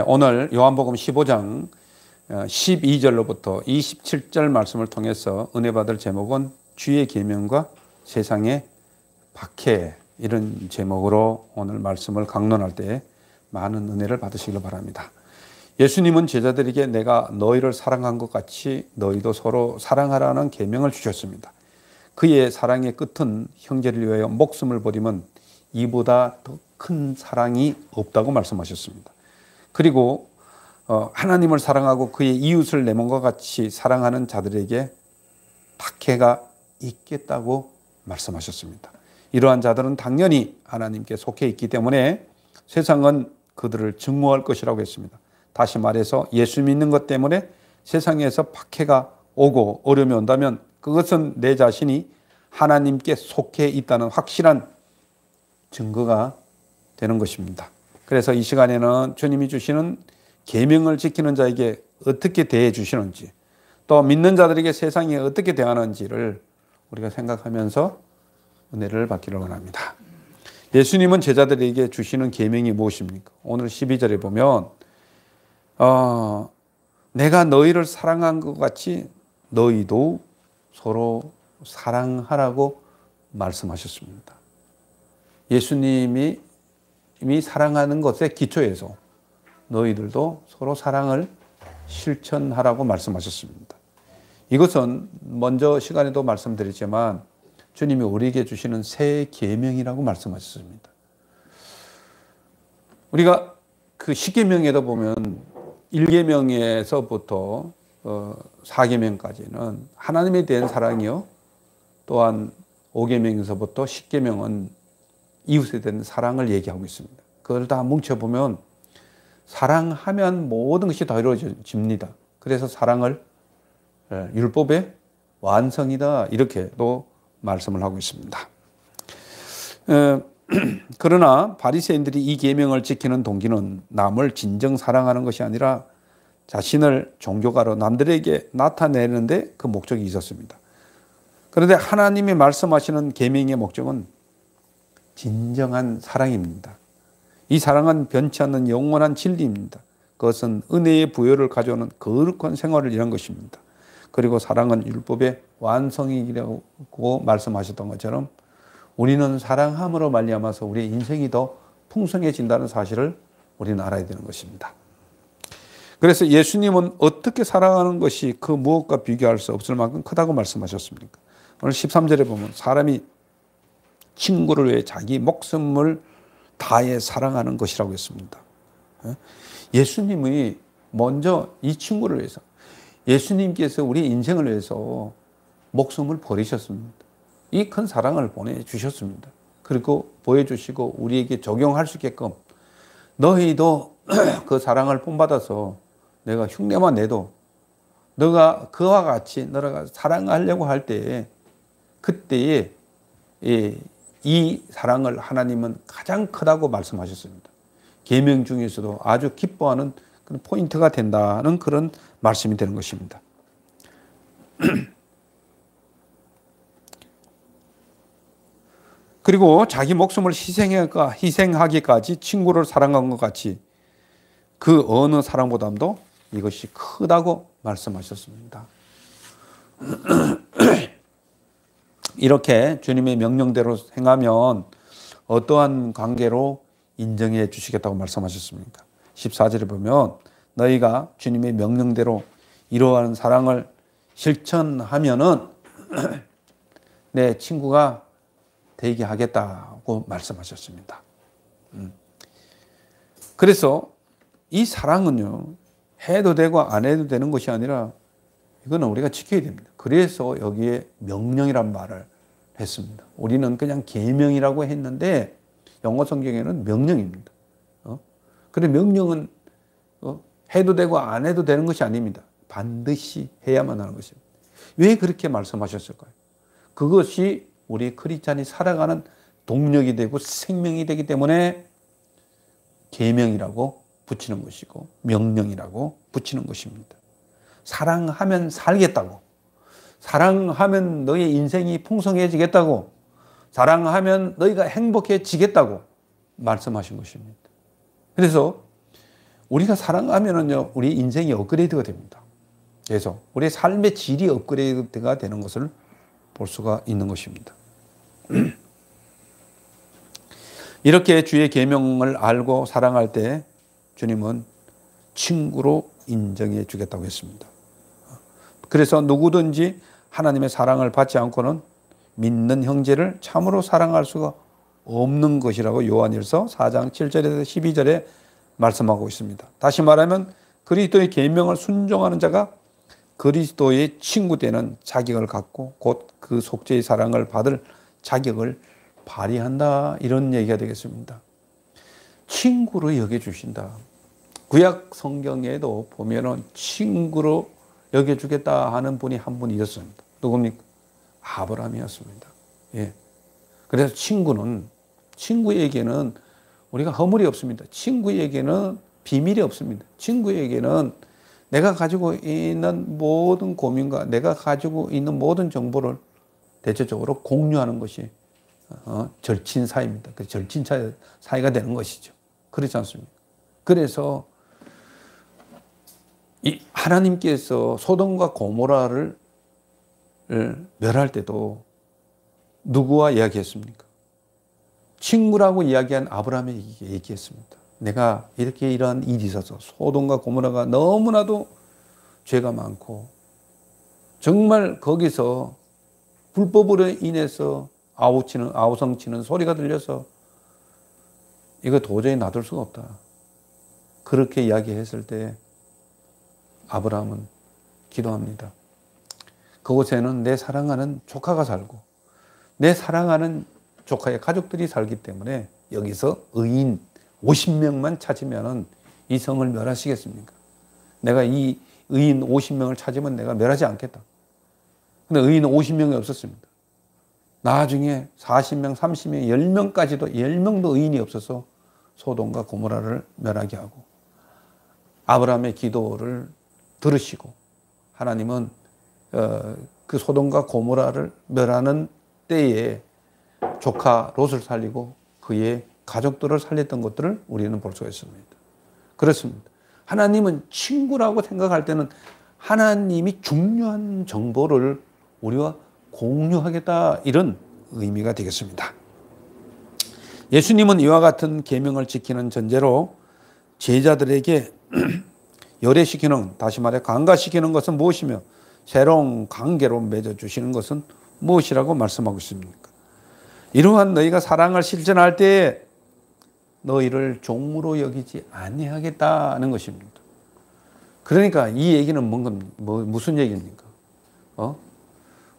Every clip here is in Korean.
오늘 요한복음 15장 12절로부터 27절 말씀을 통해서 은혜 받을 제목은 주의 계명과 세상의 박해, 이런 제목으로 오늘 말씀을 강론할 때 많은 은혜를 받으시길 바랍니다. 예수님은 제자들에게 내가 너희를 사랑한 것 같이 너희도 서로 사랑하라는 계명을 주셨습니다. 그의 사랑의 끝은 형제를 위하여 목숨을 버리면 이보다 더 큰 사랑이 없다고 말씀하셨습니다. 그리고 하나님을 사랑하고 그의 이웃을 내 몸과 같이 사랑하는 자들에게 박해가 있겠다고 말씀하셨습니다. 이러한 자들은 당연히 하나님께 속해 있기 때문에 세상은 그들을 증오할 것이라고 했습니다. 다시 말해서 예수 믿는 것 때문에 세상에서 박해가 오고 어려움이 온다면 그것은 내 자신이 하나님께 속해 있다는 확실한 증거가 되는 것입니다. 그래서 이 시간에는 주님이 주시는 계명을 지키는 자에게 어떻게 대해 주시는지, 또 믿는 자들에게 세상이 어떻게 대하는지를 우리가 생각하면서 은혜를 받기를 원합니다. 예수님은 제자들에게 주시는 계명이 무엇입니까? 오늘 12절에 보면 내가 너희를 사랑한 것 같이 너희도 서로 사랑하라고 말씀하셨습니다. 예수님이 이미 사랑하는 것에 기초해서 너희들도 서로 사랑을 실천하라고 말씀하셨습니다. 이것은 먼저 시간에도 말씀드렸지만 주님이 우리에게 주시는 새 계명이라고 말씀하셨습니다. 우리가 그 십계명에도 보면 1계명에서부터 4계명까지는 하나님에 대한 사랑이요, 또한 5계명에서부터 10계명은 이웃에 대한 사랑을 얘기하고 있습니다. 그걸 다 뭉쳐보면 사랑하면 모든 것이 다 이루어집니다. 그래서 사랑을 율법의 완성이다, 이렇게도 말씀을 하고 있습니다. 그러나 바리새인들이 이 계명을 지키는 동기는 남을 진정 사랑하는 것이 아니라 자신을 종교가로 남들에게 나타내는데 그 목적이 있었습니다. 그런데 하나님이 말씀하시는 계명의 목적은 진정한 사랑입니다. 이 사랑은 변치 않는 영원한 진리입니다. 그것은 은혜의 부여를 가져오는 거룩한 생활을 이란 것입니다. 그리고 사랑은 율법의 완성이라고 말씀하셨던 것처럼 우리는 사랑함으로 말미암아서 우리의 인생이 더 풍성해진다는 사실을 우리는 알아야 되는 것입니다. 그래서 예수님은 어떻게 사랑하는 것이 그 무엇과 비교할 수 없을 만큼 크다고 말씀하셨습니까? 오늘 13절에 보면 사람이 친구를 위해 자기 목숨을 다해 사랑하는 것이라고 했습니다. 예수님이 먼저 이 친구를 위해서, 예수님께서 우리 인생을 위해서 목숨을 버리셨습니다. 이 큰 사랑을 보내주셨습니다. 그리고 보여주시고 우리에게 적용할 수 있게끔 너희도 그 사랑을 본받아서 내가 흉내만 내도 너가 그와 같이 너가 사랑하려고 할 때에 그때에 이 사랑을 하나님은 가장 크다고 말씀하셨습니다. 계명 중에서도 아주 기뻐하는 그런 포인트가 된다는 그런 말씀이 되는 것입니다. 그리고 자기 목숨을 희생하기까지 친구를 사랑한 것 같이 그 어느 사랑보다도 이것이 크다고 말씀하셨습니다. 이렇게 주님의 명령대로 행하면 어떠한 관계로 인정해 주시겠다고 말씀하셨습니까? 14절에 보면 너희가 주님의 명령대로 이러한 사랑을 실천하면은 내 친구가 되게 하겠다고 말씀하셨습니다. 그래서 이 사랑은요, 해도 되고 안 해도 되는 것이 아니라 이거는 우리가 지켜야 됩니다. 그래서 여기에 명령이란 말을 했습니다. 우리는 그냥 계명이라고 했는데 영어 성경에는 명령입니다. 그런데 명령은 해도 되고 안 해도 되는 것이 아닙니다. 반드시 해야만 하는 것입니다. 왜 그렇게 말씀하셨을까요? 그것이 우리 크리스찬이 살아가는 동력이 되고 생명이 되기 때문에 계명이라고 붙이는 것이고 명령이라고 붙이는 것입니다. 사랑하면 살겠다고, 사랑하면 너의 인생이 풍성해지겠다고, 사랑하면 너희가 행복해지겠다고 말씀하신 것입니다. 그래서 우리가 사랑하면은요, 우리 인생이 업그레이드가 됩니다. 그래서 우리의 삶의 질이 업그레이드가 되는 것을 볼 수가 있는 것입니다. 이렇게 주의 계명을 알고 사랑할 때 주님은 친구로 인정해 주겠다고 했습니다. 그래서 누구든지 하나님의 사랑을 받지 않고는 믿는 형제를 참으로 사랑할 수가 없는 것이라고 요한일서 4장 7절에서 12절에 말씀하고 있습니다. 다시 말하면 그리스도의 계명을 순종하는 자가 그리스도의 친구 되는 자격을 갖고 곧 그 속죄의 사랑을 받을 자격을 발휘한다, 이런 얘기가 되겠습니다. 친구로 여겨주신다. 구약 성경에도 보면은 친구로 여겨주겠다 하는 분이 한 분 있었습니다. 누굽니까? 아브라함이었습니다. 예. 그래서 친구에게는 우리가 허물이 없습니다. 친구에게는 비밀이 없습니다. 친구에게는 내가 가지고 있는 모든 고민과 내가 가지고 있는 모든 정보를 대체적으로 공유하는 것이 절친 사이입니다. 그 절친 사이가 되는 것이죠. 그렇지 않습니까? 그래서 이 하나님께서 소돔과 고모라를 멸할 때도 누구와 이야기했습니까? 친구라고 이야기한 아브라함에게 얘기했습니다. 내가 이렇게 이러한 일이 있어서 소돔과 고모라가 너무나도 죄가 많고 정말 거기서 불법으로 인해서 아우성치는 소리가 들려서 이거 도저히 놔둘 수가 없다. 그렇게 이야기했을 때 아브라함은 기도합니다. 그곳에는 내 사랑하는 조카가 살고 내 사랑하는 조카의 가족들이 살기 때문에 여기서 의인 50명만 찾으면 이 성을 멸하시겠습니까? 내가 이 의인 50명을 찾으면 내가 멸하지 않겠다. 근데 의인 50명이 없었습니다. 나중에 40명, 30명, 10명까지도 10명도 의인이 없어서 소돔과 고모라를 멸하게 하고 아브라함의 기도를 들으시고 하나님은 그 소돔과 고모라를 멸하는 때에 조카 롯을 살리고 그의 가족들을 살렸던 것들을 우리는 볼 수가 있습니다. 그렇습니다. 하나님은 친구라고 생각할 때는 하나님이 중요한 정보를 우리와 공유하겠다, 이런 의미가 되겠습니다. 예수님은 이와 같은 계명을 지키는 전제로 제자들에게 열애시키는, 다시 말해 강가시키는 것은 무엇이며 새로운 관계로 맺어주시는 것은 무엇이라고 말씀하고 있습니까? 이러한 너희가 사랑을 실천할 때에 너희를 종으로 여기지 아니하겠다는 것입니다. 그러니까 이 얘기는 무슨 얘기입니까?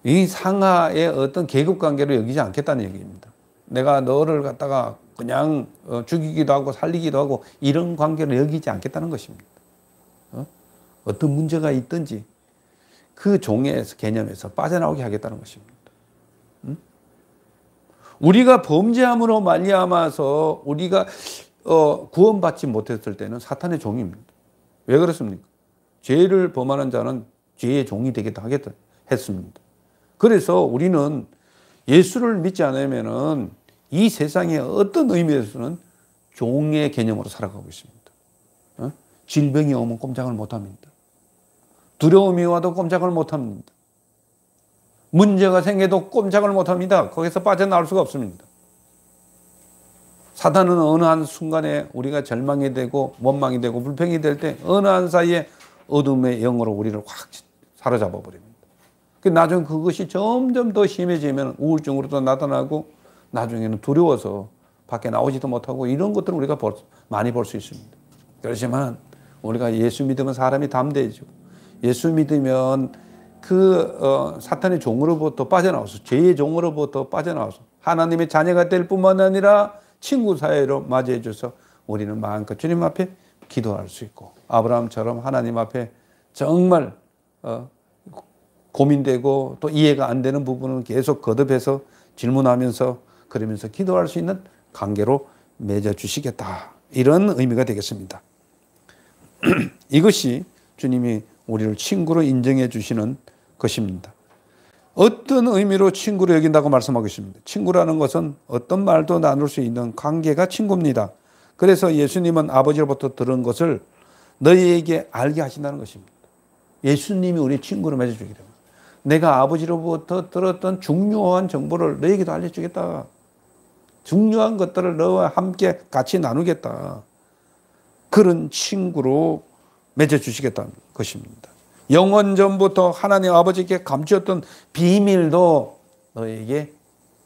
이 상하의 어떤 계급관계로 여기지 않겠다는 얘기입니다. 내가 너를 갖다가 그냥 죽이기도 하고 살리기도 하고 이런 관계로 여기지 않겠다는 것입니다. 어떤 문제가 있든지 그 종의 개념에서 빠져나오게 하겠다는 것입니다. 우리가 범죄함으로 말미암아서 우리가 구원받지 못했을 때는 사탄의 종입니다. 왜 그렇습니까? 죄를 범하는 자는 죄의 종이 되겠다 하겠다 했습니다. 그래서 우리는 예수를 믿지 않으면은 이 세상의 어떤 의미에서는 종의 개념으로 살아가고 있습니다. 질병이 오면 꼼짝을 못합니다. 두려움이 와도 꼼짝을 못합니다. 문제가 생겨도 꼼짝을 못합니다. 거기서 빠져나올 수가 없습니다. 사탄은 어느 한 순간에 우리가 절망이 되고 원망이 되고 불평이 될 때 어느 한 사이에 어둠의 영으로 우리를 확 사로잡아 버립니다. 나중에 그것이 점점 더 심해지면 우울증으로도 나타나고 나중에는 두려워서 밖에 나오지도 못하고 이런 것들을 우리가 많이 볼 수 있습니다. 그렇지만 우리가 예수 믿으면 사람이 담대해지고 예수 믿으면 사탄의 종으로부터 빠져나와서 죄의 종으로부터 빠져나와서 하나님의 자녀가 될 뿐만 아니라 친구 사이로 맞이해 줘서 우리는 마음껏 주님 앞에 기도할 수 있고 아브라함처럼 하나님 앞에 정말 고민되고 또 이해가 안 되는 부분은 계속 거듭해서 질문하면서 그러면서 기도할 수 있는 관계로 맺어 주시겠다, 이런 의미가 되겠습니다. 이것이 주님이 우리를 친구로 인정해 주시는 것입니다. 어떤 의미로 친구로 여긴다고 말씀하고 있습니다. 친구라는 것은 어떤 말도 나눌 수 있는 관계가 친구입니다. 그래서 예수님은 아버지로부터 들은 것을 너희에게 알게 하신다는 것입니다. 예수님이 우리 친구로 맺어주기 때문에 내가 아버지로부터 들었던 중요한 정보를 너에게도 알려주겠다. 중요한 것들을 너와 함께 같이 나누겠다. 그런 친구로 맺어주시겠다는 것입니다. 영원 전부터 하나님 아버지께 감추었던 비밀도 너에게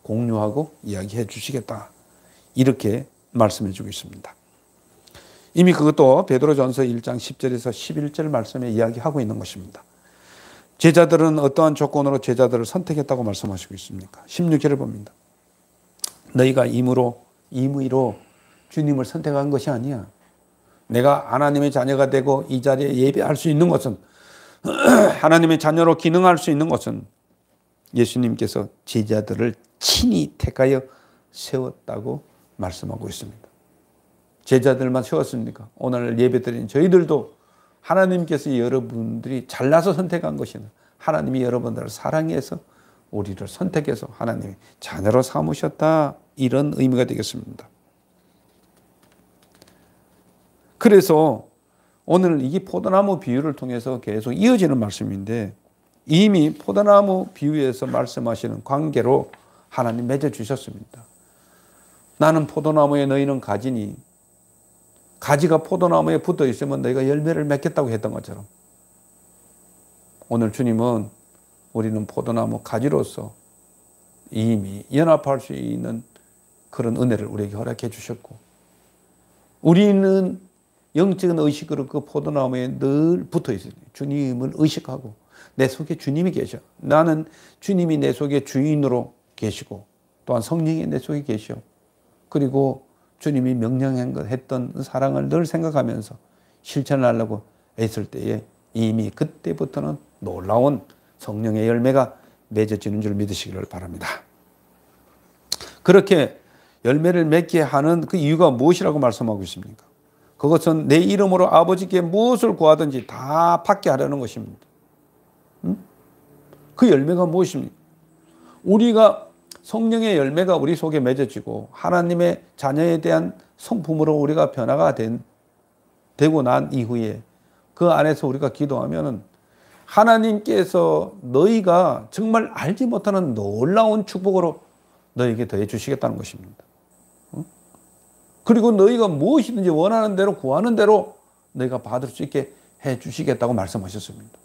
공유하고 이야기해 주시겠다. 이렇게 말씀해 주고 있습니다. 이미 그것도 베드로전서 1장 10절에서 11절 말씀에 이야기하고 있는 것입니다. 제자들은 어떠한 조건으로 제자들을 선택했다고 말씀하시고 있습니까? 16절을 봅니다. 너희가 임의로 주님을 선택한 것이 아니야. 내가 하나님의 자녀가 되고 이 자리에 예배할 수 있는 것은, 하나님의 자녀로 기능할 수 있는 것은 예수님께서 제자들을 친히 택하여 세웠다고 말씀하고 있습니다. 제자들만 세웠습니까? 오늘 예배드린 저희들도 하나님께서 여러분들이 잘나서 선택한 것이 아니라 하나님이 여러분들을 사랑해서 우리를 선택해서 하나님의 자녀로 삼으셨다. 이런 의미가 되겠습니다. 그래서 오늘 이게 포도나무 비유를 통해서 계속 이어지는 말씀인데, 이미 포도나무 비유에서 말씀하시는 관계로 하나님 맺어주셨습니다. 나는 포도나무에 너희는 가지니, 가지가 포도나무에 붙어 있으면 너희가 열매를 맺겠다고 했던 것처럼, 오늘 주님은 우리는 포도나무 가지로서 이미 연합할 수 있는 그런 은혜를 우리에게 허락해 주셨고, 우리는 영적인 의식으로 그 포도나무에 늘 붙어 있어요. 주님을 의식하고 내 속에 주님이 계셔. 나는 주님이 내 속에 주인으로 계시고 또한 성령이 내 속에 계셔. 그리고 주님이 명령했던 사랑을 늘 생각하면서 실천하려고 애쓸 때에 이미 그때부터는 놀라운 성령의 열매가 맺어지는 줄 믿으시기를 바랍니다. 그렇게 열매를 맺게 하는 그 이유가 무엇이라고 말씀하고 있습니까? 그것은 내 이름으로 아버지께 무엇을 구하든지 다 받게 하려는 것입니다. 그 열매가 무엇입니까? 우리가 성령의 열매가 우리 속에 맺어지고 하나님의 자녀에 대한 성품으로 우리가 변화가 되고 난 이후에 그 안에서 우리가 기도하면 하나님께서 너희가 정말 알지 못하는 놀라운 축복으로 너에게 더해 주시겠다는 것입니다. 그리고 너희가 무엇이든지 원하는 대로 구하는 대로 너희가 받을 수 있게 해 주시겠다고 말씀하셨습니다.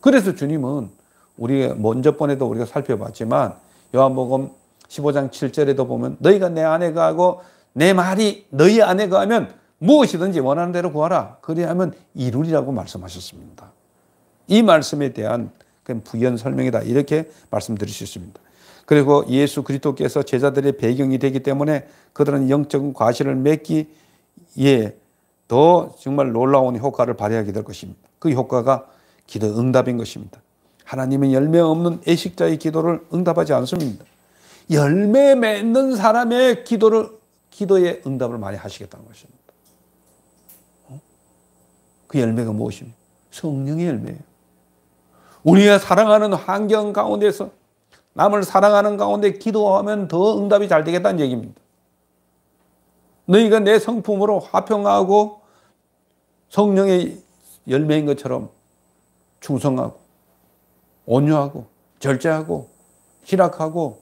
그래서 주님은 우리가 먼저 번에도 우리가 살펴봤지만 요한복음 15장 7절에도 보면 너희가 내 안에 거하고 내 말이 너희 안에 거하면 무엇이든지 원하는 대로 구하라. 그리하면 이루리라고 말씀하셨습니다. 이 말씀에 대한 부연 설명이다. 이렇게 말씀드릴 수 있습니다. 그리고 예수 그리스도께서 제자들의 배경이 되기 때문에 그들은 영적인 과실을 맺기에 더 정말 놀라운 효과를 발휘하게 될 것입니다. 그 효과가 기도 응답인 것입니다. 하나님은 열매 없는 애식자의 기도를 응답하지 않습니다. 열매 맺는 사람의 기도에 응답을 많이 하시겠다는 것입니다. 그 열매가 무엇입니까? 성령의 열매예요. 우리가 사랑하는 환경 가운데서 남을 사랑하는 가운데 기도하면 더 응답이 잘 되겠다는 얘기입니다. 너희가 내 성품으로 화평하고 성령의 열매인 것처럼 충성하고 온유하고 절제하고 희락하고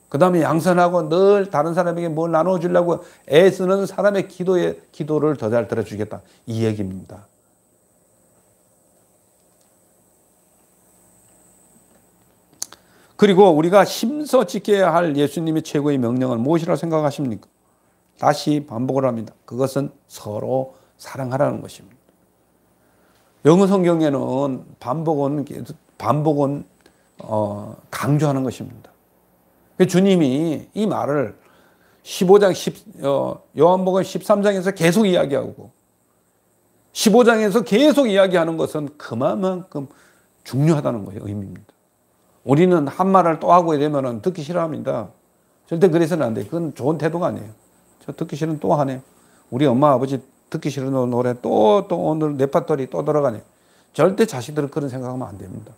그 다음에 양선하고 늘 다른 사람에게 뭘 나눠주려고 애쓰는 사람의 기도를 더 잘 들어주겠다. 이 얘기입니다. 그리고 우리가 힘써 지켜야 할 예수님의 최고의 명령은 무엇이라고 생각하십니까? 다시 반복을 합니다. 그것은 서로 사랑하라는 것입니다. 영어 성경에는 반복은 강조하는 것입니다. 주님이 이 말을 15장 요한복음 13장에서 계속 이야기하고 15장에서 계속 이야기하는 것은 그만큼 중요하다는 거예요. 의미입니다. 우리는 한 말을 또 하고 이러면 듣기 싫어합니다. 절대 그래서는 안 돼요. 그건 좋은 태도가 아니에요. 저 듣기 싫으면 또 하네. 우리 엄마 아버지 듣기 싫은 노래 또 오늘 레파토리 또 들어가네. 절대 자식들은 그런 생각하면 안 됩니다.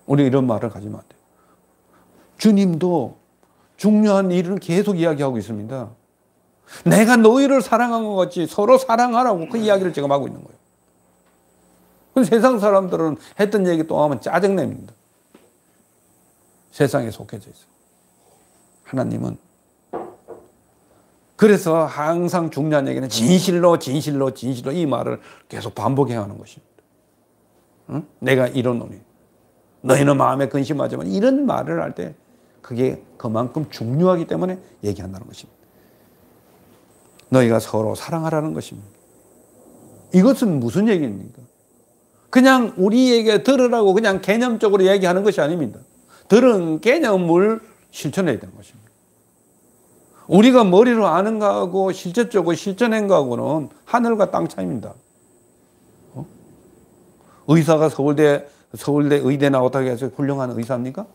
우리 이런 말을 가지면 안 돼요. 주님도 중요한 일을 계속 이야기하고 있습니다. 내가 너희를 사랑한 것 같이 서로 사랑하라고 그 이야기를 지금 하고 있는 거예요. 세상 사람들은 했던 얘기 또 하면 짜증냅니다. 세상에 속해져 있어요. 하나님은 그래서 항상 중요한 얘기는 진실로 진실로 진실로 이 말을 계속 반복해야 하는 것입니다. 응? 내가 이러노니 너희는 마음에 근심하지만 이런 말을 할 때 그게 그만큼 중요하기 때문에 얘기한다는 것입니다. 너희가 서로 사랑하라는 것입니다. 이것은 무슨 얘기입니까? 그냥 우리에게 들으라고 그냥 개념적으로 얘기하는 것이 아닙니다. 들은 개념을 실천해야 되는 것입니다. 우리가 머리로 아는 거하고 실제적으로 실천한 거하고는 하늘과 땅 차이입니다. 의사가 서울대 의대 나왔다고 해서 훌륭한 의사입니까?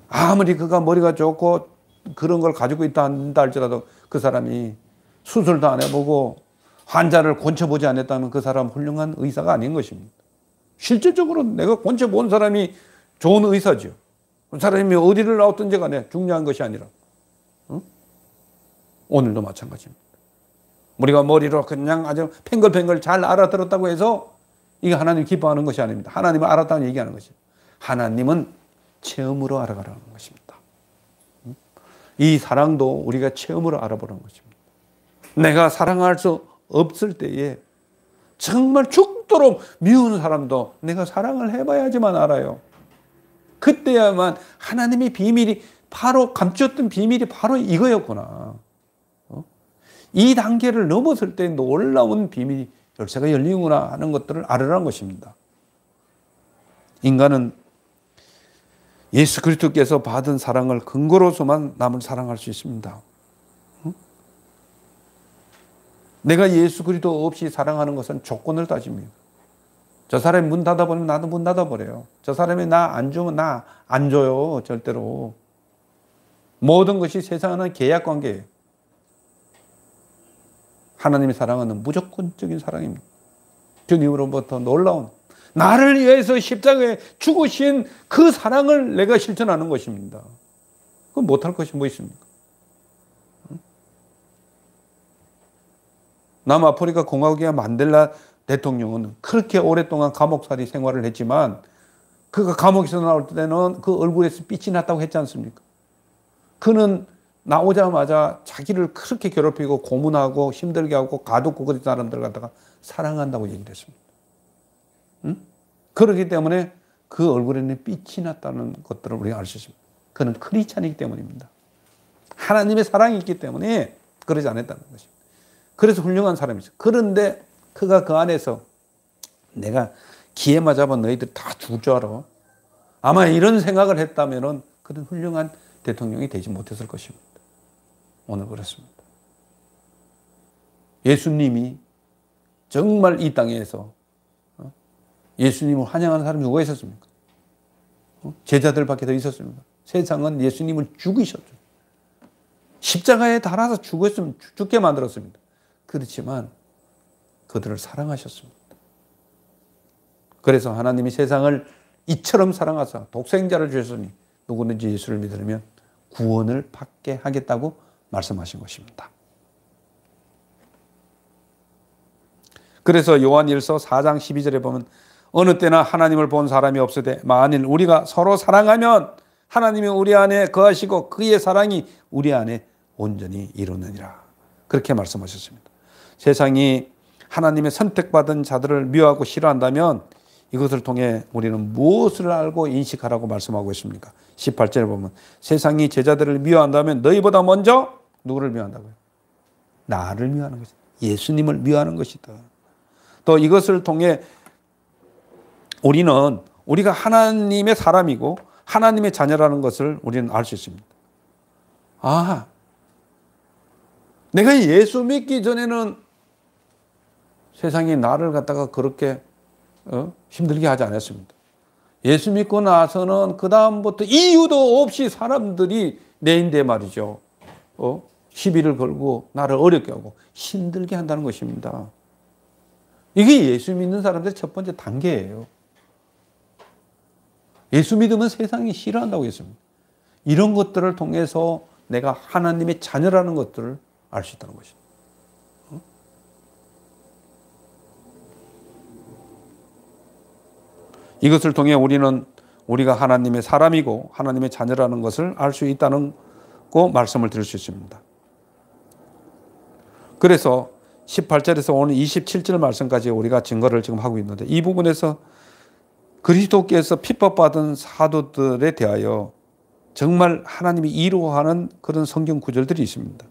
아무리 그가 머리가 좋고 그런 걸 가지고 있다 한다 할지라도 그 사람이 수술도 안 해보고 환자를 고쳐보지 않았다면 그 사람 훌륭한 의사가 아닌 것입니다. 실질적으로 내가 고쳐본 사람이 좋은 의사죠. 그 사람이 어디를 나왔든지 간에 중요한 것이 아니라 오늘도 마찬가지입니다. 우리가 머리로 그냥 아주 팽글팽글 잘 알아들었다고 해서 이게 하나님 기뻐하는 것이 아닙니다. 하나님을 알았다는 얘기하는 것입니다. 하나님은 체험으로 알아가라는 것입니다. 이 사랑도 우리가 체험으로 알아보는 것입니다. 내가 사랑할 수 없을 때에 정말 죽도록 미운 사람도 내가 사랑을 해봐야지만 알아요. 그때야만 하나님의 비밀이 바로 감추었던 비밀이 바로 이거였구나. 이 단계를 넘었을 때 놀라운 비밀이 열쇠가 열리는구나 하는 것들을 알으라는 것입니다. 인간은 예수 그리스도께서 받은 사랑을 근거로서만 남을 사랑할 수 있습니다. 내가 예수 그리스도 없이 사랑하는 것은 조건을 따집니다. 저 사람이 문 닫아버리면 나도 문 닫아버려요. 저 사람이 나 안 주면 나 안 줘요. 절대로. 모든 것이 세상은 계약관계예요. 하나님의 사랑은 무조건적인 사랑입니다. 주님으로부터 놀라운 나를 위해서 십자가에 죽으신 그 사랑을 내가 실천하는 것입니다. 그건 못할 것이 뭐 있습니까? 남아프리카 공화국의 만델라 대통령은 그렇게 오랫동안 감옥살이 생활을 했지만 그가 감옥에서 나올 때는 그 얼굴에서 빛이 났다고 했지 않습니까? 그는 나오자마자 자기를 그렇게 괴롭히고 고문하고 힘들게 하고 가두고 그런 사람들 갖다가 사랑한다고 얘기를 했습니다. 응? 그렇기 때문에 그 얼굴에는 빛이 났다는 것들을 우리가 알 수 있습니다. 그는 크리스찬이기 때문입니다. 하나님의 사랑이 있기 때문에 그러지 않았다는 것입니다. 그래서 훌륭한 사람이죠. 그런데 그가 그 안에서 내가 기회만 잡아 너희들 다 죽을 줄 알아. 아마 이런 생각을 했다면 그런 훌륭한 대통령이 되지 못했을 것입니다. 오늘 그렇습니다. 예수님이 정말 이 땅에서 예수님을 환영하는 사람이 누가 있었습니까? 제자들밖에 더 있었습니까? 세상은 예수님을 죽이셨죠. 십자가에 달아서 죽게 만들었습니다. 그렇지만 그들을 사랑하셨습니다. 그래서 하나님이 세상을 이처럼 사랑하사 독생자를 주셨으니 누구든지 예수를 믿으면 구원을 받게 하겠다고 말씀하신 것입니다. 그래서 요한일서 4장 12절에 보면 어느 때나 하나님을 본 사람이 없으되 만일 우리가 서로 사랑하면 하나님이 우리 안에 거하시고 그의 사랑이 우리 안에 온전히 이루느니라. 그렇게 말씀하셨습니다. 세상이 하나님의 선택받은 자들을 미워하고 싫어한다면 이것을 통해 우리는 무엇을 알고 인식하라고 말씀하고 있습니까? 18절에 보면 세상이 제자들을 미워한다면 너희보다 먼저 누구를 미워한다고요? 나를 미워하는 것이다. 예수님을 미워하는 것이다. 또 이것을 통해 우리가 하나님의 사람이고 하나님의 자녀라는 것을 우리는 알 수 있습니다. 내가 예수 믿기 전에는 세상이 나를 갖다가 그렇게 힘들게 하지 않았습니다. 예수 믿고 나서는 그 다음부터 이유도 없이 사람들이 내인데 말이죠. 시비를 걸고 나를 어렵게 하고 힘들게 한다는 것입니다. 이게 예수 믿는 사람들의 첫 번째 단계예요. 예수 믿으면 세상이 싫어한다고 했습니다. 이런 것들을 통해서 내가 하나님의 자녀라는 것들을 알 수 있다는 것입니다. 이것을 통해 우리가 하나님의 사람이고 하나님의 자녀라는 것을 알 수 있다는 거 말씀을 드릴 수 있습니다. 그래서 18절에서 오늘 27절 말씀까지 우리가 증거를 지금 하고 있는데, 이 부분에서 그리스도께서 핍박받은 사도들에 대하여 정말 하나님이 이루어하는 그런 성경 구절들이 있습니다.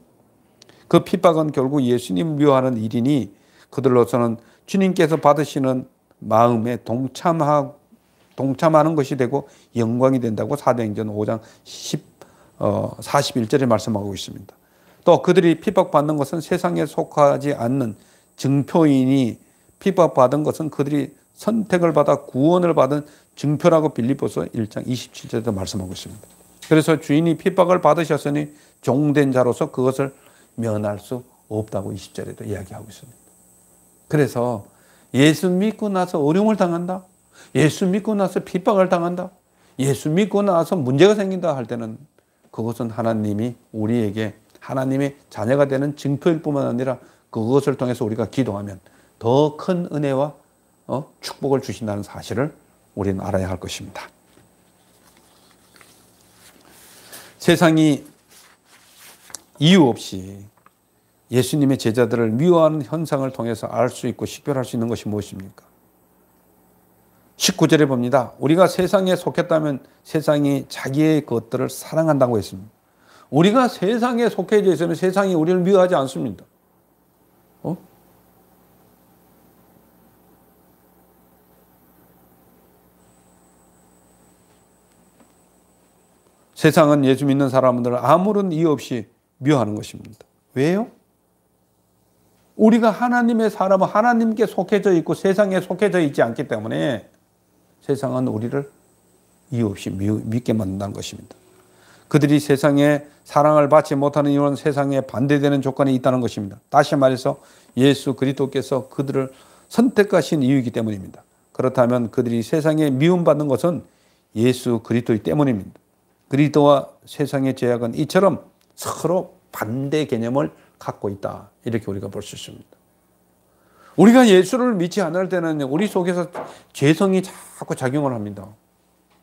그 핍박은 결국 예수님 미워하는 일이니 그들로서는 주님께서 받으시는 마음에 동참하는 것이 되고 영광이 된다고 사도행전 5장 41절에 말씀하고 있습니다. 또 그들이 핍박받는 것은 세상에 속하지 않는 증표이니 핍박받은 것은 그들이 선택을 받아 구원을 받은 증표라고 빌립보서 1장 27절에도 말씀하고 있습니다. 그래서 주인이 핍박을 받으셨으니 종된 자로서 그것을 면할 수 없다고 20절에도 이야기하고 있습니다. 그래서 예수 믿고 나서 어려움을 당한다, 예수 믿고 나서 핍박을 당한다, 예수 믿고 나서 문제가 생긴다 할 때는 그것은 하나님이 우리에게 하나님의 자녀가 되는 증표일 뿐만 아니라 그것을 통해서 우리가 기도하면 더 큰 은혜와 축복을 주신다는 사실을 우리는 알아야 할 것입니다. 세상이 이유 없이 예수님의 제자들을 미워하는 현상을 통해서 알 수 있고 식별할 수 있는 것이 무엇입니까? 19절에 봅니다. 우리가 세상에 속했다면 세상이 자기의 것들을 사랑한다고 했습니다. 우리가 세상에 속해져 있으면 세상이 우리를 미워하지 않습니다. 세상은 예수 믿는 사람들을 아무런 이유 없이 미워하는 것입니다. 왜요? 우리가 하나님의 사람은 하나님께 속해져 있고 세상에 속해져 있지 않기 때문에 세상은 우리를 이유 없이 믿게 만든다는 것입니다. 그들이 세상에 사랑을 받지 못하는 이유는 세상에 반대되는 조건이 있다는 것입니다. 다시 말해서 예수 그리스도께서 그들을 선택하신 이유이기 때문입니다. 그렇다면 그들이 세상에 미움받는 것은 예수 그리스도 때문입니다. 그리스도와 세상의 죄악은 이처럼 서로 반대 개념을 갖고 있다, 이렇게 우리가 볼 수 있습니다. 우리가 예수를 믿지 않을 때는 우리 속에서 죄성이 자꾸 작용을 합니다.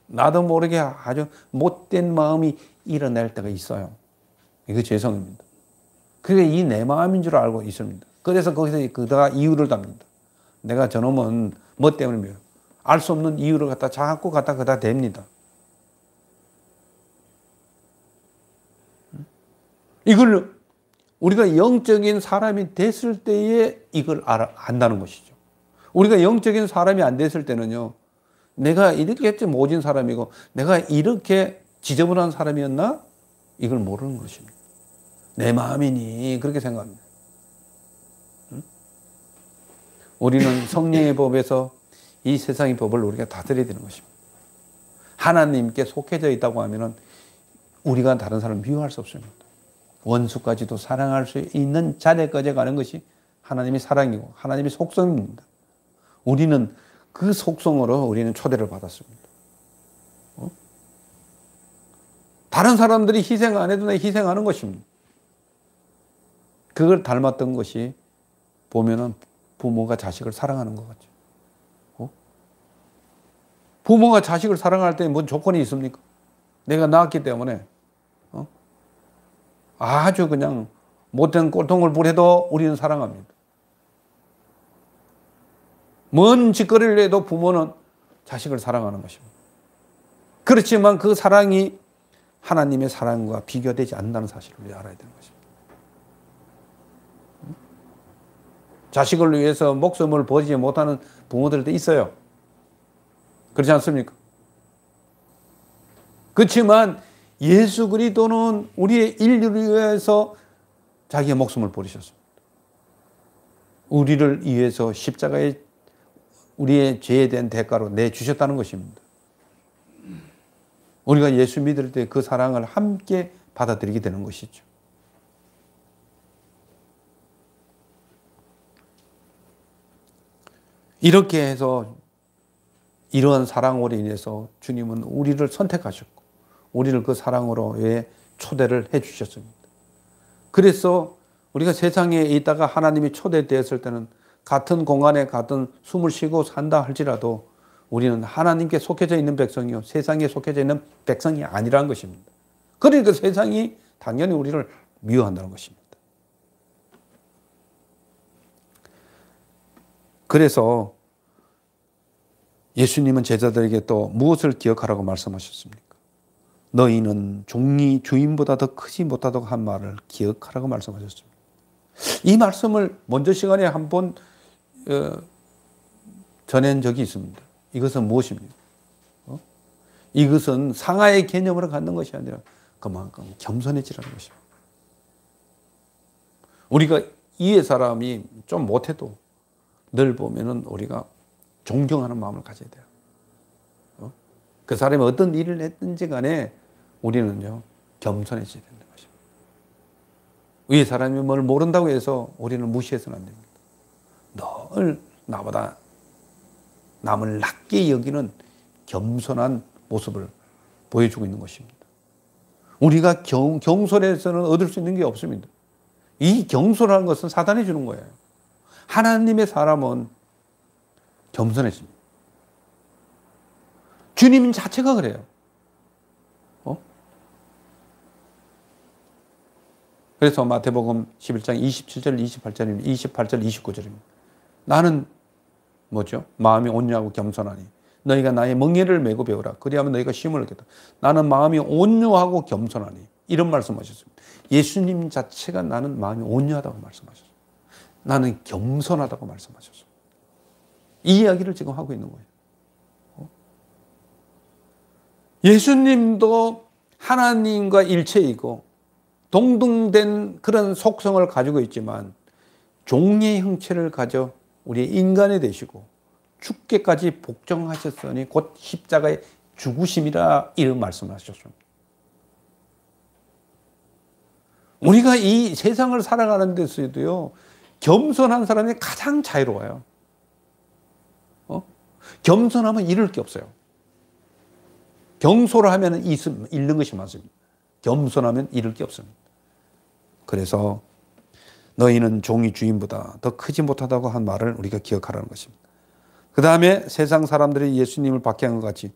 나도 모르게 아주 못된 마음이 일어날 때가 있어요. 이거 죄성입니다. 그게 이 내 마음인 줄 알고 있습니다. 그래서 거기서 그다가 이유를 답니다. 내가 저놈은 뭐 때문에 알 수 없는 이유를 갖다 자꾸 그다 댑니다. 이걸 우리가 영적인 사람이 됐을 때에 이걸 안다는 것이죠. 우리가 영적인 사람이 안 됐을 때는요, 내가 이렇게 모진 사람이고 내가 이렇게 지저분한 사람이었나? 이걸 모르는 것입니다. 내 마음이니 그렇게 생각합니다. 우리는 성령의 법에서 이 세상의 법을 우리가 다스려야 되는 것입니다. 하나님께 속해져 있다고 하면 우리가 다른 사람을 미워할 수 없습니다. 원수까지도 사랑할 수 있는 자리까지 가는 것이 하나님의 사랑이고 하나님의 속성입니다. 우리는 그 속성으로 우리는 초대를 받았습니다. 다른 사람들이 희생 안 해도 내가 희생하는 것입니다. 그걸 닮았던 것이 보면은 부모가 자식을 사랑하는 것 같죠. 부모가 자식을 사랑할 때 뭔 조건이 있습니까? 내가 낳았기 때문에 아주 그냥 못된 꼴통을 부려도 우리는 사랑합니다. 먼 짓거리를 해도 부모는 자식을 사랑하는 것입니다. 그렇지만 그 사랑이 하나님의 사랑과 비교되지 않는다는 사실을 우리 알아야 되는 것입니다. 자식을 위해서 목숨을 버리지 못하는 부모들도 있어요. 그렇지 않습니까? 그렇지만 예수 그리스도는 우리의 인류를 위해서 자기의 목숨을 버리셨습니다. 우리를 위해서 십자가에 우리의 죄에 대한 대가로 내주셨다는 것입니다. 우리가 예수 믿을 때 그 사랑을 함께 받아들이게 되는 것이죠. 이렇게 해서 이러한 사랑으로 인해서 주님은 우리를 선택하셨고 우리를 그 사랑으로 왜 초대를 해 주셨습니다. 그래서 우리가 세상에 있다가 하나님이 초대되었을 때는 같은 공간에 같은 숨을 쉬고 산다 할지라도 우리는 하나님께 속해져 있는 백성이요 세상에 속해져 있는 백성이 아니라는 것입니다. 그러니까 세상이 당연히 우리를 미워한다는 것입니다. 그래서 예수님은 제자들에게 또 무엇을 기억하라고 말씀하셨습니까? 너희는 종이 주인보다 더 크지 못하다고 한 말을 기억하라고 말씀하셨습니다. 이 말씀을 먼저 시간에 한번 전한 적이 있습니다. 이것은 무엇입니까? 이것은 상하의 개념으로 갖는 것이 아니라 그만큼 겸손해지라는 것입니다. 우리가 이해 사람이 좀 못해도 늘 보면은 우리가 존경하는 마음을 가져야 돼요. 그 사람이 어떤 일을 했든지 간에 우리는요, 겸손해져야 된다는 것입니다. 이 사람이 뭘 모른다고 해서 우리는 무시해서는 안 됩니다. 늘 나보다 남을 낮게 여기는 겸손한 모습을 보여주고 있는 것입니다. 우리가 경솔해서는 얻을 수 있는 게 없습니다. 이 경솔한 것은 사단이 주는 거예요. 하나님의 사람은 겸손해집니다. 주님 자체가 그래요. 그래서 마태복음 11장 27절, 28절입니다. 28절, 29절입니다. 나는 뭐죠? 마음이 온유하고 겸손하니 너희가 나의 멍에를 메고 배우라. 그리하면 너희가 쉼을 얻겠다. 나는 마음이 온유하고 겸손하니 이런 말씀하셨습니다. 예수님 자체가 나는 마음이 온유하다고 말씀하셨습니다. 나는 겸손하다고 말씀하셨습니다. 이 이야기를 지금 하고 있는 거예요. 예수님도 하나님과 일체이고 동등된 그런 속성을 가지고 있지만 종의 형체를 가져 우리 인간이 되시고 죽게까지 복종하셨으니 곧 십자가의 죽으심이라 이런 말씀을 하셨습니다. 우리가 이 세상을 살아가는 데서도요, 겸손한 사람이 가장 자유로워요. 겸손하면 잃을 게 없어요. 경솔하면 잃는 것이 많습니다. 겸손하면 잃을 게 없습니다. 그래서 너희는 종이 주인보다 더 크지 못하다고 한 말을 우리가 기억하라는 것입니다. 그 다음에 세상 사람들이 예수님을 박해한 것 같이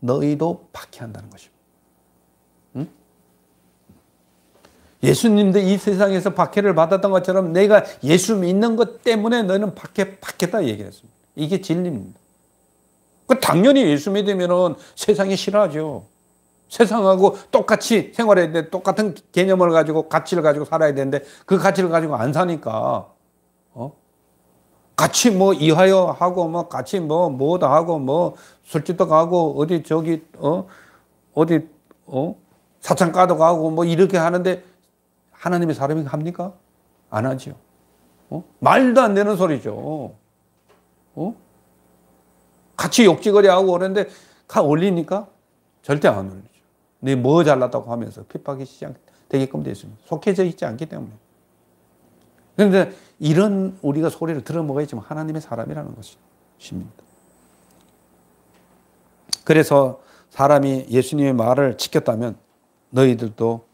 너희도 박해한다는 것입니다. 응? 예수님도 이 세상에서 박해를 받았던 것처럼 내가 예수 믿는 것 때문에 너희는 박했다 얘기를 했습니다. 이게 진리입니다. 당연히 예수 믿으면 세상이 싫어하죠. 세상하고 똑같이 생활해야 되는데 똑같은 개념을 가지고 가치를 가지고 살아야 되는데 그 가치를 가지고 안 사니까 같이 뭐 이하여 하고 뭐 같이 뭐다 하고 뭐 술집도 가고 어디 저기 어디 사창가도 가고 뭐 이렇게 하는데 하나님의 사람이 합니까? 안 하죠. 말도 안 되는 소리죠. 같이 욕지거리 하고 그러는데 올리니까 절대 안 올리죠. 네 뭐 잘났다고 하면서 핍박이 시작되게끔 되어 있습니다. 속해져 있지 않기 때문에. 그런데 이런 우리가 소리를 들어먹어야지만 하나님의 사람이라는 것입니다. 그래서 사람이 예수님의 말을 지켰다면 너희들도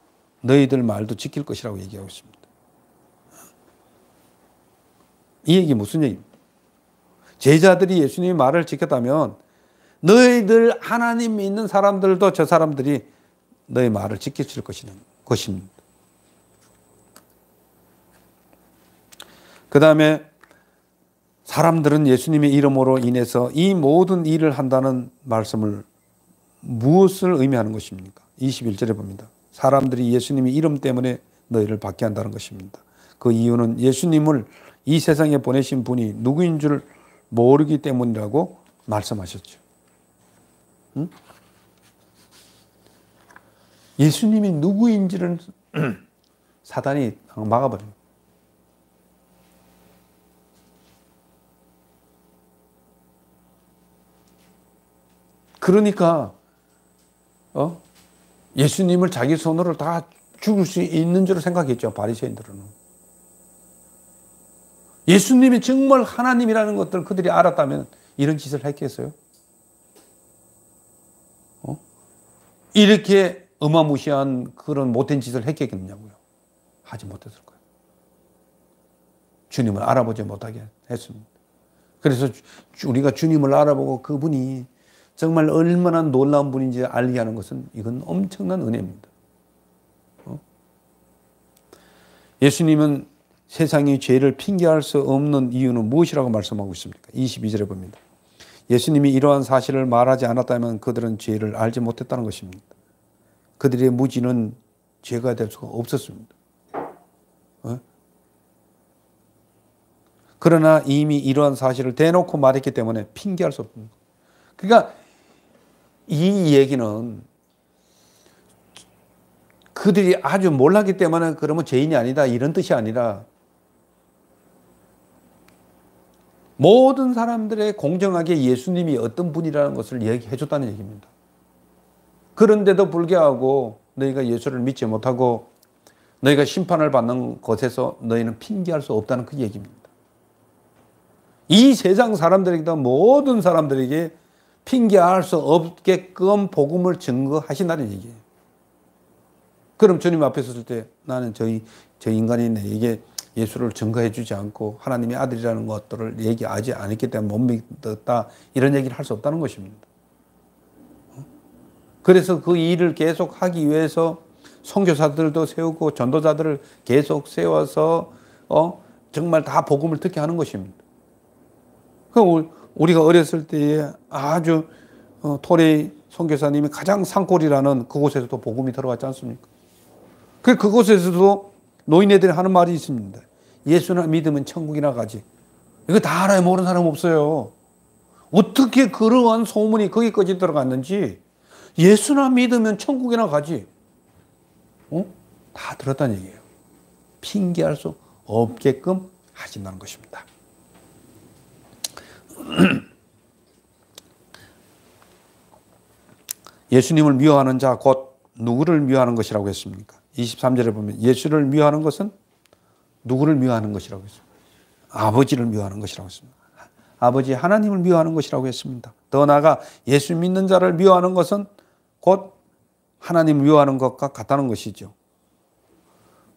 너희들 말도 지킬 것이라고 얘기하고 있습니다. 이 얘기 무슨 얘기입니까? 제자들이 예수님의 말을 지켰다면 너희들 하나님 믿는 사람들도 저 사람들이 너희 말을 지킬 것입니다. 그 다음에 사람들은 예수님의 이름으로 인해서 이 모든 일을 한다는 말씀을 무엇을 의미하는 것입니까? 21절에 봅니다. 사람들이 예수님의 이름 때문에 너희를 박해한다는 것입니다. 그 이유는 예수님을 이 세상에 보내신 분이 누구인 줄 모르기 때문이라고 말씀하셨죠. 응? 예수님이 누구인지를 사단이 막아버립니다. 그러니까 예수님을 자기 손으로 다 죽을 수 있는 줄 생각했죠. 바리새인들은. 예수님이 정말 하나님이라는 것들을 그들이 알았다면 이런 짓을 했겠어요? 이렇게 어마무시한 그런 못된 짓을 했겠느냐고요. 하지 못했을 거예요. 주님을 알아보지 못하게 했습니다. 그래서 우리가 주님을 알아보고 그분이 정말 얼마나 놀라운 분인지 알게 하는 것은 이건 엄청난 은혜입니다. 예수님은 세상이 죄를 핑계할 수 없는 이유는 무엇이라고 말씀하고 있습니까? 22절에 봅니다. 예수님이 이러한 사실을 말하지 않았다면 그들은 죄를 알지 못했다는 것입니다. 그들의 무지는 죄가 될 수가 없었습니다. 그러나 이미 이러한 사실을 대놓고 말했기 때문에 핑계할 수 없는 거예요. 그러니까 이 얘기는 그들이 아주 몰랐기 때문에 그러면 죄인이 아니다 이런 뜻이 아니라 모든 사람들의 공정하게 예수님이 어떤 분이라는 것을 얘기해 줬다는 얘기입니다. 그런데도 불구하고 너희가 예수를 믿지 못하고 너희가 심판을 받는 것에서 너희는 핑계할 수 없다는 그 얘기입니다. 이 세상 사람들에게도 모든 사람들에게 핑계할 수 없게끔 복음을 증거하신다는 얘기예요. 그럼 주님 앞에 섰을 때 나는 저 인간이 내게 예수를 증거해 주지 않고 하나님의 아들이라는 것들을 얘기하지 않았기 때문에 못 믿었다 이런 얘기를 할 수 없다는 것입니다. 그래서 그 일을 계속 하기 위해서 선교사들도 세우고 전도자들을 계속 세워서 정말 다 복음을 듣게 하는 것입니다. 우리가 어렸을 때에 아주 토레이 선교사님이 가장 산골이라는 그곳에서도 복음이 들어갔지 않습니까? 그곳에서도 노인네들이 하는 말이 있습니다. 예수나 믿으면 천국이나 가지. 이거 다 알아요. 모르는 사람 없어요. 어떻게 그러한 소문이 거기까지 들어갔는지 예수나 믿으면 천국이나 가지. 다 들었다는 얘기예요. 핑계할 수 없게끔 하신다는 것입니다. 예수님을 미워하는 자 곧 누구를 미워하는 것이라고 했습니까? 23절에 보면 예수를 미워하는 것은 누구를 미워하는 것이라고 했습니다. 아버지를 미워하는 것이라고 했습니다. 아버지 하나님을 미워하는 것이라고 했습니다. 더 나아가 예수 믿는 자를 미워하는 것은 곧 하나님을 미워하는 것과 같다는 것이죠.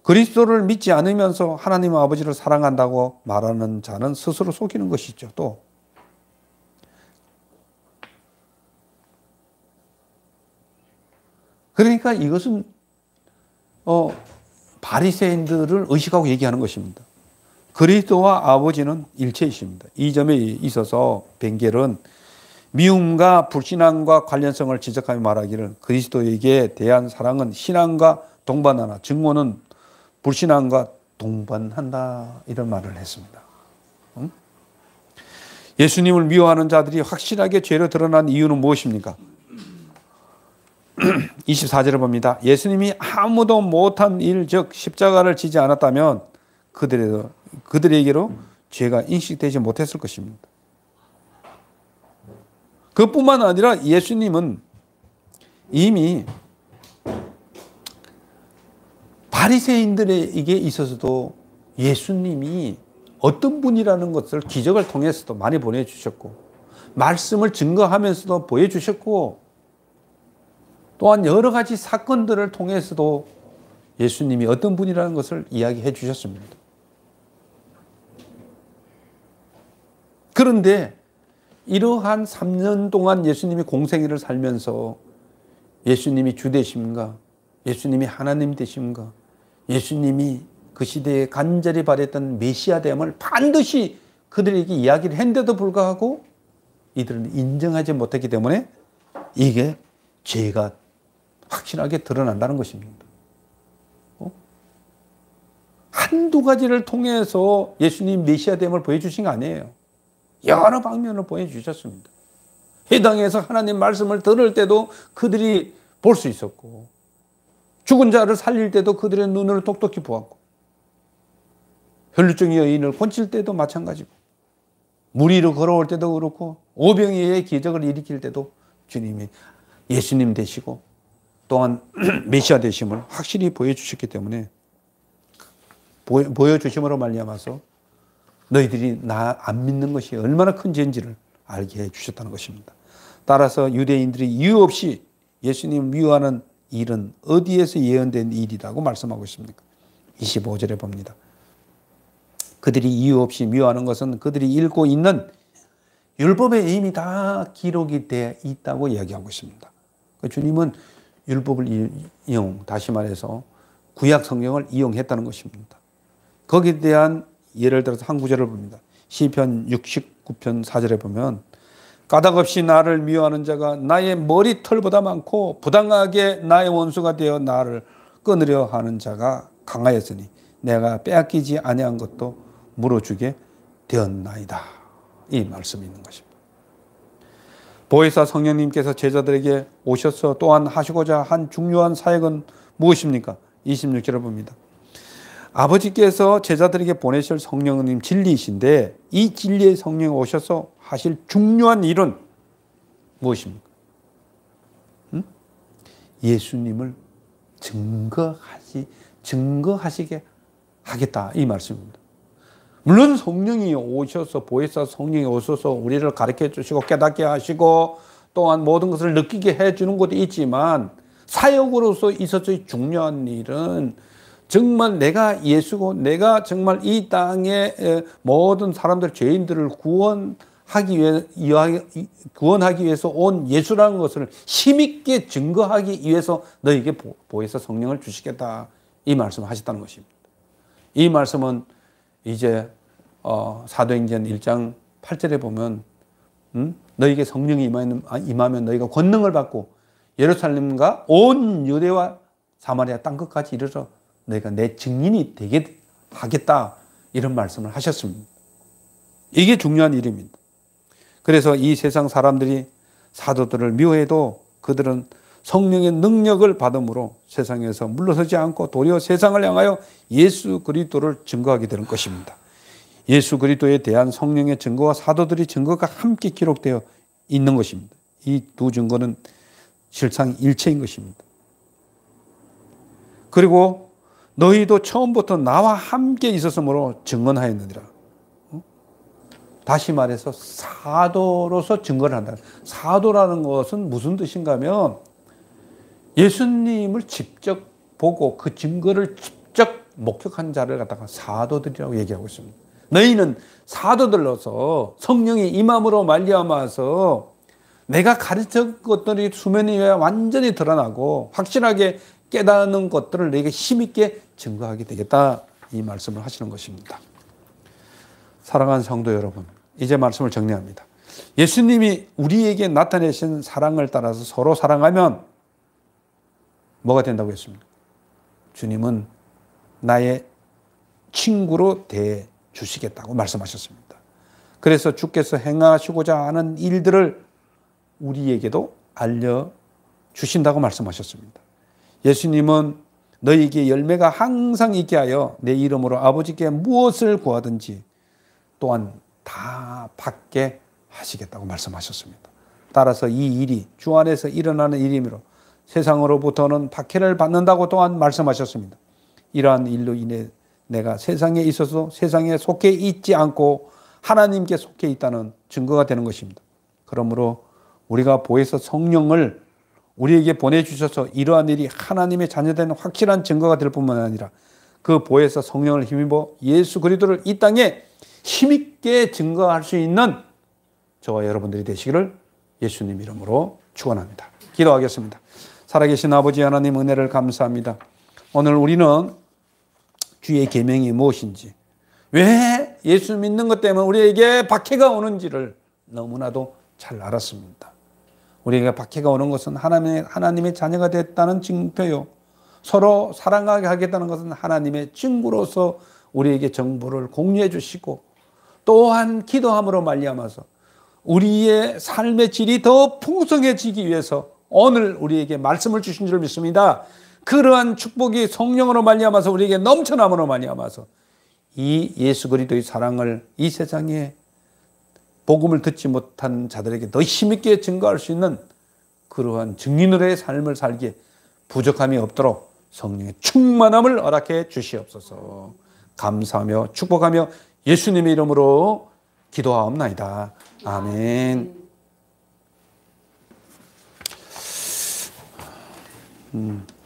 그리스도를 믿지 않으면서 하나님 아버지를 사랑한다고 말하는 자는 스스로 속이는 것이죠. 또 그러니까 이것은 바리새인들을 의식하고 얘기하는 것입니다. 그리스도와 아버지는 일체이십니다. 이 점에 있어서 벵겔은 미움과 불신앙과 관련성을 지적하며 말하기를 그리스도에게 대한 사랑은 신앙과 동반하나 증오는 불신앙과 동반한다 이런 말을 했습니다. 예수님을 미워하는 자들이 확실하게 죄로 드러난 이유는 무엇입니까? 24절을 봅니다. 예수님이 아무도 못한 일, 즉 십자가를 지지 않았다면 그들에게로 죄가 인식되지 못했을 것입니다. 그뿐만 아니라 예수님은 이미 바리새인들에게 있어서도 예수님이 어떤 분이라는 것을 기적을 통해서도 많이 보내주셨고 말씀을 증거하면서도 보여주셨고 또한 여러 가지 사건들을 통해서도 예수님이 어떤 분이라는 것을 이야기해 주셨습니다. 그런데 이러한 3년 동안 예수님이 공생애를 살면서 예수님이 주 되심인가? 예수님이 하나님 되심인가? 예수님이 그 시대에 간절히 바랬던 메시아 됨을 반드시 그들에게 이야기를 했는데도 불구하고 이들은 인정하지 못했기 때문에 이게 죄가 확실하게 드러난다는 것입니다. 한두 가지를 통해서 예수님 메시아 됨을 보여주신 거 아니에요. 여러 방면을 보여주셨습니다. 회당에서 하나님 말씀을 들을 때도 그들이 볼 수 있었고 죽은 자를 살릴 때도 그들의 눈을 똑똑히 보았고 혈루증 여인을 고칠 때도 마찬가지고 물 위로 걸어올 때도 그렇고 오병이어의 기적을 일으킬 때도 주님이 예수님 되시고 또한 메시아 되심을 확실히 보여주셨기 때문에 보여주심으로 말미암아서 너희들이 나 안 믿는 것이 얼마나 큰 죄인지를 알게 해주셨다는 것입니다. 따라서 유대인들이 이유 없이 예수님을 미워하는 일은 어디에서 예언된 일이라고 말씀하고 있습니까? 25절에 봅니다. 그들이 이유 없이 미워하는 것은 그들이 읽고 있는 율법에 이미 다 기록이 되어 있다고 이야기하고 있습니다. 주님은 율법을 다시 말해서 구약 성경을 이용했다는 것입니다. 거기에 대한 예를 들어서 한 구절을 봅니다. 시편 69편 4절에 보면 까닭없이 나를 미워하는 자가 나의 머리털보다 많고 부당하게 나의 원수가 되어 나를 끊으려 하는 자가 강하였으니 내가 빼앗기지 아니한 것도 물어주게 되었나이다. 이 말씀이 있는 것입니다. 보혜사 성령님께서 제자들에게 오셔서 또한 하시고자 한 중요한 사역은 무엇입니까? 26절을 봅니다. 아버지께서 제자들에게 보내실 성령님 진리이신데 이 진리의 성령이 오셔서 하실 중요한 일은 무엇입니까? 예수님을 증거하시게 하겠다 이 말씀입니다. 물론 성령이 오셔서 보혜사 성령이 오셔서 우리를 가르쳐 주시고 깨닫게 하시고 또한 모든 것을 느끼게 해주는 것도 있지만 사역으로서 있어서 중요한 일은 정말 내가 예수고 내가 정말 이 땅의 모든 사람들 죄인들을 구원하기 위해서 온 예수라는 것을 힘있게 증거하기 위해서 너에게 보혜사 성령을 주시겠다 이 말씀을 하셨다는 것입니다. 이 말씀은 이제 사도행전 1장 8절에 보면 너에게 성령이 임하면 너희가 권능을 받고 예루살렘과 온 유대와 사마리아 땅끝까지 이르러 너희가 내 증인이 되게 하겠다 이런 말씀을 하셨습니다. 이게 중요한 일입니다. 그래서 이 세상 사람들이 사도들을 미워해도 그들은 성령의 능력을 받음으로 세상에서 물러서지 않고 도리어 세상을 향하여 예수 그리스도를 증거하게 되는 것입니다. 예수 그리스도에 대한 성령의 증거와 사도들의 증거가 함께 기록되어 있는 것입니다. 이 두 증거는 실상 일체인 것입니다. 그리고 너희도 처음부터 나와 함께 있었으므로 증언하였느니라. 다시 말해서 사도로서 증거를 한다. 사도라는 것은 무슨 뜻인가 하면 예수님을 직접 보고 그 증거를 직접 목격한 자를 갖다가 사도들이라고 얘기하고 있습니다. 너희는 사도들로서 성령의 임함으로 말미암아서 내가 가르친 것들이 수면 위에 완전히 드러나고 확실하게 깨닫는 것들을 너희가 힘있게 증거하게 되겠다 이 말씀을 하시는 것입니다. 사랑하는 성도 여러분, 이제 말씀을 정리합니다. 예수님이 우리에게 나타내신 사랑을 따라서 서로 사랑하면 뭐가 된다고 했습니까? 주님은 나의 친구로 대해 주시겠다고 말씀하셨습니다. 그래서 주께서 행하시고자 하는 일들을 우리에게도 알려주신다고 말씀하셨습니다. 예수님은 너희에게 열매가 항상 있게 하여 내 이름으로 아버지께 무엇을 구하든지 또한 다 받게 하시겠다고 말씀하셨습니다. 따라서 이 일이 주 안에서 일어나는 일이므로 세상으로부터는 박해를 받는다고 또한 말씀하셨습니다. 이러한 일로 인해 내가 세상에 있어서 세상에 속해 있지 않고 하나님께 속해 있다는 증거가 되는 것입니다. 그러므로 우리가 보혜사 성령을 우리에게 보내주셔서 이러한 일이 하나님의 자녀되는 확실한 증거가 될 뿐만 아니라 그 보혜사 성령을 힘입어 예수 그리스도를 이 땅에 힘있게 증거할 수 있는 저와 여러분들이 되시기를 예수님 이름으로 축원합니다. 기도하겠습니다. 살아계신 아버지 하나님 은혜를 감사합니다. 오늘 우리는 주의 계명이 무엇인지, 왜 예수 믿는 것 때문에 우리에게 박해가 오는지를 너무나도 잘 알았습니다. 우리에게 박해가 오는 것은 하나님의 자녀가 됐다는 증표요. 서로 사랑하게 하겠다는 것은 하나님의 친구로서 우리에게 정보를 공유해 주시고 또한 기도함으로 말미암아서 우리의 삶의 질이 더 풍성해지기 위해서 오늘 우리에게 말씀을 주신 줄 믿습니다. 그러한 축복이 성령으로 말미암아서 우리에게 넘쳐남으로 말미암아서 이 예수 그리스도의 사랑을 이 세상에 복음을 듣지 못한 자들에게 더 힘있게 증거할 수 있는 그러한 증인으로의 삶을 살기에 부족함이 없도록 성령의 충만함을 허락해 주시옵소서. 감사하며 축복하며 예수님의 이름으로 기도하옵나이다. 아멘.